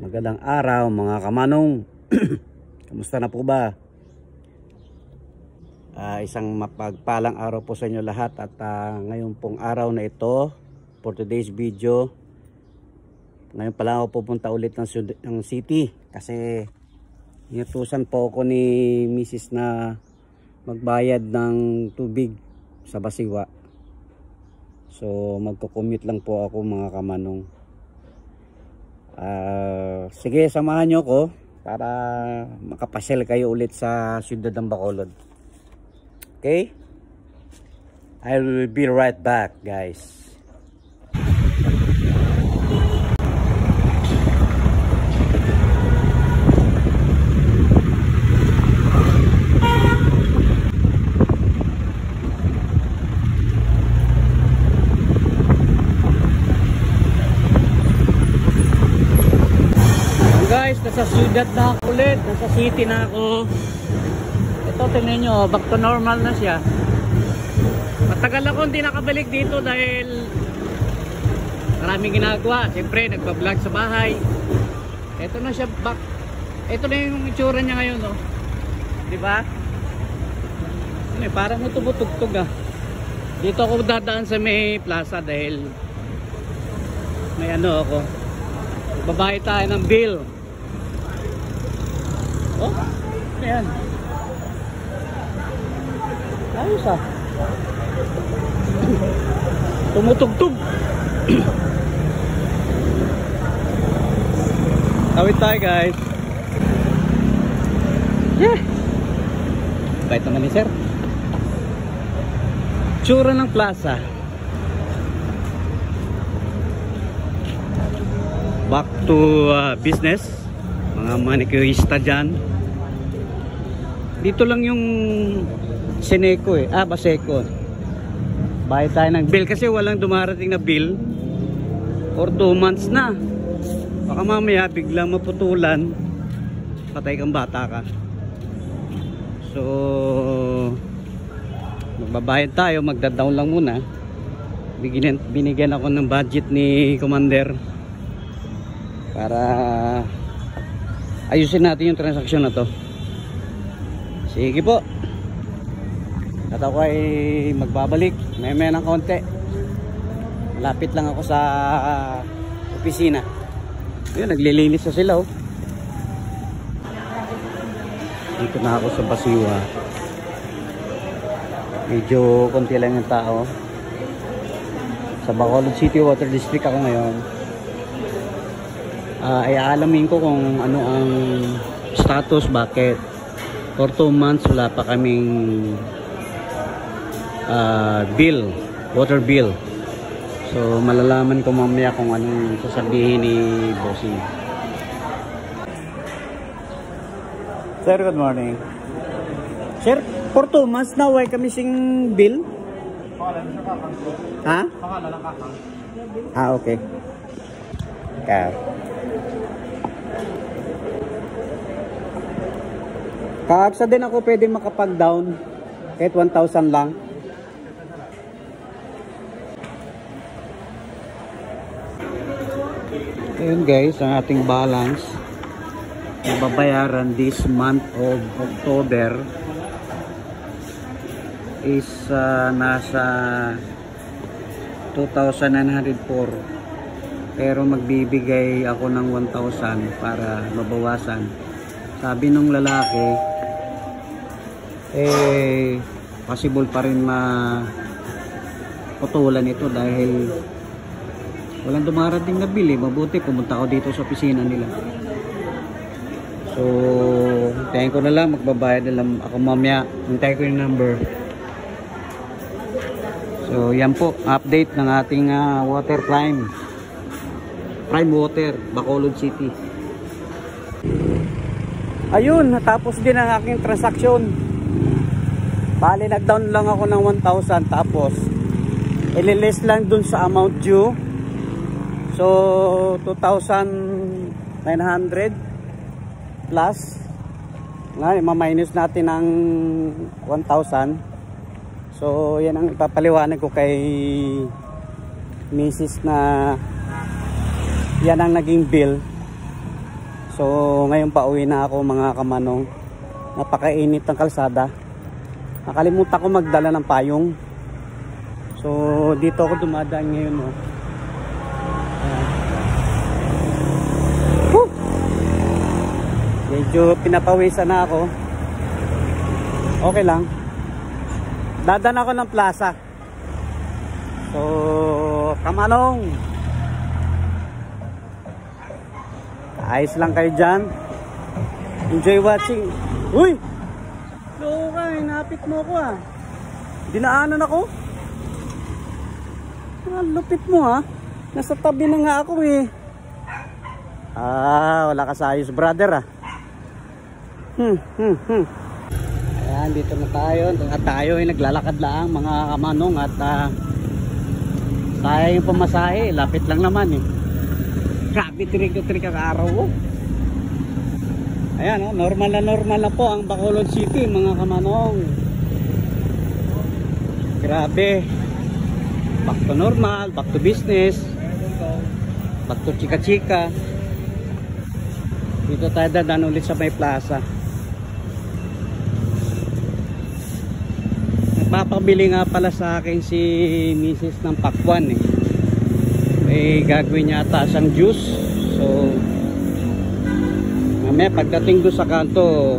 Magandang araw mga kamanong. Kamusta na po ba? Isang mapagpalang araw po sa inyo lahat. At ngayon pong araw na ito, for today's video, ngayon pala ako pupunta ulit ng city. Kasi inutusan po ako ni Mrs. na magbayad ng tubig sa Basiwa. So magko-commute lang po ako mga kamanong. Sige, samahan nyo ko para makapasyal kayo ulit sa siyudad ng Bacolod. Okay? I will be right back, guys. Nasa siyudad na ako ulit, nasa city na ako. Ito, tingnan nyo, back to normal na siya. Matagal ako hindi nakabalik dito dahil maraming ginagawa. Siyempre nagpa-vlog sa bahay. Ito na siya back. Ito na yung itsura niya ngayon, no? Diba? Parang natubutugtog ah. Dito ako dadaan sa may plaza dahil may ano ako, babayad tayo ng bill. Oh, ayan. Ayos ah. Tumutugtog. Tawid tayo, guys. Yeah. Bait naman ni sir. Tsura ng plaza. Back to business. Mga manicurista dyan. Dito lang yung Seneco Baseco. Bayad tayo ng bill kasi walang dumarating na bill for 2 months na. Baka mamaya biglang maputulan, patay kang bata ka. So magbabayad tayo, magda-down lang muna. Binigyan ako ng budget ni Commander para ayusin natin yung transaksyon na to. Sige po. At ako ay magbabalik may ng konti. Malapit lang ako sa opisina. Yun, naglilinis na sila oh. Dito na ako sa Basiwa. Medyo konti lang yung tao. Sa Bacolod City Water District ako ngayon. Ay aalamin ko kung ano ang status, bakit for 2 months wala pa kaming bill, water bill. So malalaman ko mamaya kung anong sasabihin ni Bossing. Sir, good morning. Sir, for 2 months na wala kami sing bill? Ha? Okay. Kaagsa din ako pwede makapag-down kahit 1,000 lang. Ayun guys, ang ating balance na babayaran this month of October is nasa 2,904. Pero magbibigay ako ng 1,000 para mabawasan. Sabi nung lalaki, possible pa rin maputulan ito dahil walang dumarating na bill. Mabuti pumunta ako dito sa opisina nila. So hintayin ko na lang, magbabayad na lang ako mamaya. Hintayin ko yung number. So yan po, update ng ating water Prime Water, Bacolod City. Ayun, natapos din ang aking transaksyon. Bali, nag-down lang ako ng 1,000 tapos ililist lang dun sa amount due. So 2,900 plus nga, ma-minus natin ng 1,000. So yan ang ipapaliwanag ko kay Mrs. na yan ang naging bill So ngayon pa uwi na ako mga kamanong. Napakainit ng kalsada. Nakalimutan ko magdala ng payong. So dito ako dumadaan ngayon, oh. Medyo pinapawisan na ako. Okay lang. Dadan ako ng plaza. So kamanong, ayos lang kayo dyan. Enjoy watching. Uy! Loko ka, hinapit mo ko ah. Dinaanan ako. Lupit mo ha. Nasa tabi na nga ako eh. Wala ka sa ayos brother ah. Ayan, dito na tayo. At tayo ay naglalakad lang mga kamanong. At tayo yung pamasahe. Lapit lang naman eh. Grabe, tirik ang araw ko. Ayan, normal na po ang Bacolod City mga kamanong. Grabe. Back to normal, back to business, back to chika-chika. Dito tayo dadaan ulit sa may plaza. Nagpapabili nga pala sa akin si Mrs. ng pakwan eh. May gagawin yata siyang juice. So mamaya pagdating doon sa kanto,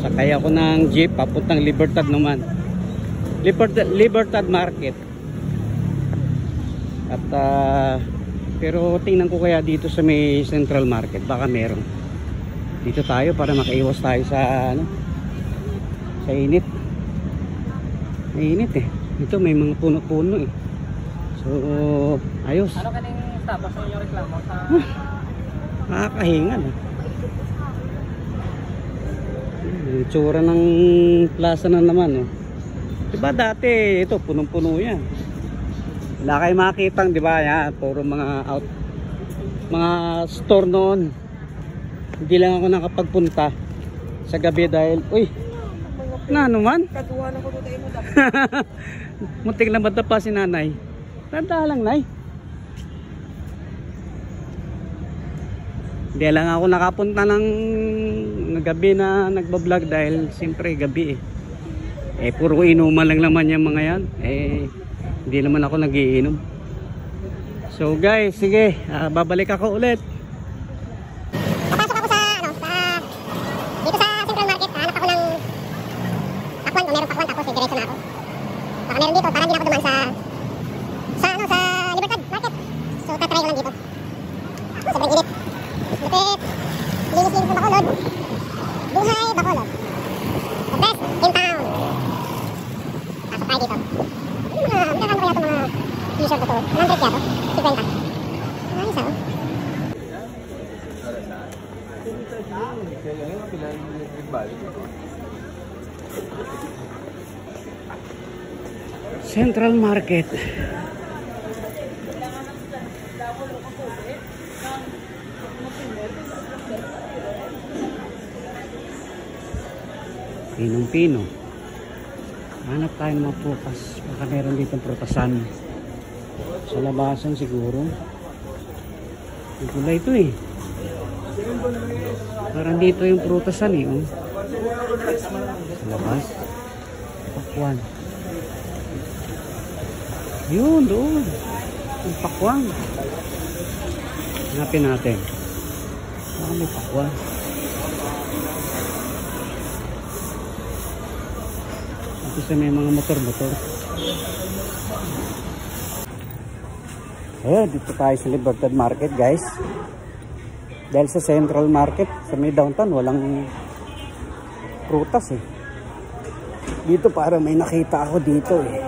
sakay ako ng jeep papuntang Libertad naman. Libertad Market. At pero tingnan ko kaya dito sa may Central Market, baka meron. Dito tayo para makaiwas tayo sa sa init. May init eh. Dito may mga puno-puno eh. So ayos. Ano kaning tapos sa inyong reklamo sa nakakahingan. Itsura ng plaza na naman oh. Diba dati ito punong-puno yan. Wala kayo makitang, di ba? Yan, puro mga mga store noon. Hindi lang ako nakapagpunta sa gabi dahil, uy, na ano man? katuwa na ko dito mo da. Muntik na bata pa si nanay. Tanda lang, nay. Hindi lang ako nakapunta ng gabi na nagbablog dahil siyempre gabi eh. Puro inuman lang naman yung mga yan. Hindi naman ako nagiinom. So guys, sige, babalik ako ulit. Papasok ako sa dito sa Central Market, hanap ako ng pakwan, kung meron pakwan, tapos diretso na ako. Baka meron dito, para hindi na ako dumaan sa Libertad Market. So tatry ko lang dito. Sobrang init. Lupit. Linis-linis ng Bacolod. Buhay Bacolod. The best in town. Pasok tayo dito. Magkakano kaya itong mga t-shirt ko to? 100 kaya to? 50. Ayos ah. Central Market. Pinong-pino. Hanap tayo ng mga prutas. Baka meron dito prutasan. Sa labasan siguro. Ang gulay ito eh. Parang dito yung prutasan eh. Oh. Sa labas. Pakwan. Yun, doon. Yung pakwan. Hanapin natin. Baka may pakwan. Kasi may mga motor-motor. Dito tayo sa Libertad Market guys. Dahil sa Central Market, sa may downtown, walang prutas eh. Dito parang may nakita ako dito eh.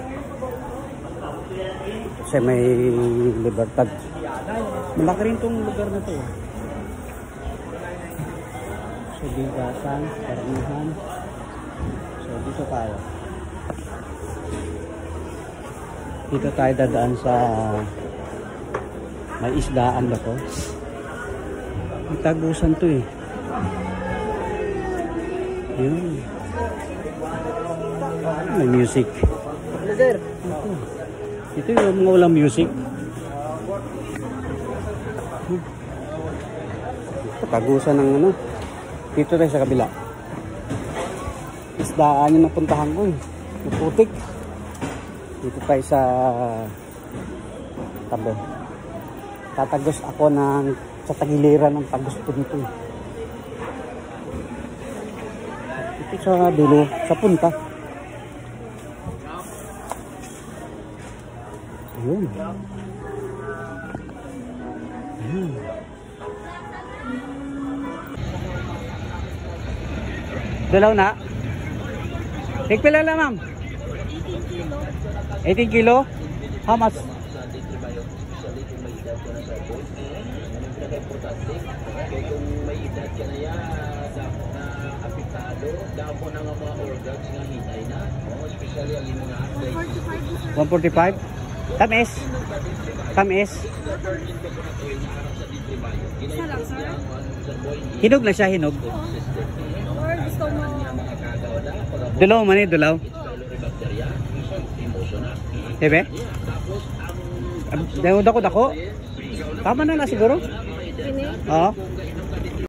Kasi may Libertad. Malaki rin tong lugar na to eh. So bigasan, karamihan. So dito tayo. Dito tayo dadaan sa may isdaan ba to? May tagusan to eh. Yun. May music. Ito yung mga walang music. Tagusan ng ano. Dito tayo sa kabila. Isdaan yung napuntahan ko eh. Putik. Dito tayo sa tabi. Tatagos ako sa tagiliran ng tagos po dito. Ito sa dulo, sa punta. Ayun. Ayun. Dalaw na. Tigpila lang, ma'am. 18 kilo. How much? Kung may edad ka na yan, na apitado, damo na nga mga organs nga hitay na. Especially ang mga athlete. 145? Tamis. Tamis. Hinog na siya, hinog. Or gusto mo? Dulaw man eh, dulaw. Diba? Dako. Tama na siguro? Pini? Oo.